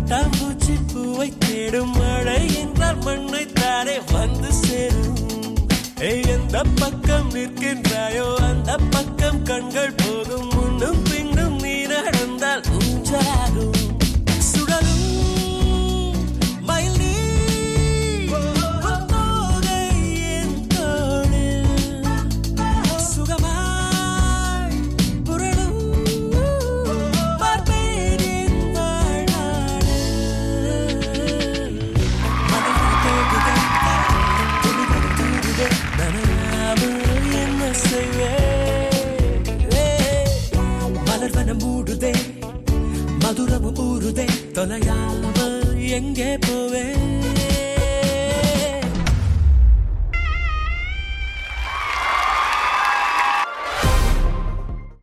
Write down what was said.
பட்டாம்பூச்சி பூவை தேடும் மழை என்றால் மண்ணை தானே வந்து சேரும். எந்த பக்கம் நிற்கின்றாயோ அந்த பக்கம் கண்கள் போகும். முன்னும் பின்னும் நீ நடந்தால் ஊஞ்சாகும். சுழலும் மயில் நீ தோகை என் தோளில் சுகமாய் புரளும் பார்ப்பேன் என் வாழ்நாளில். என்ன செய்வேன்? மலர்வனம் மூடுதே, மதுரமும் ஊறுதே, தொலையாமல் எங்கே போவேன்?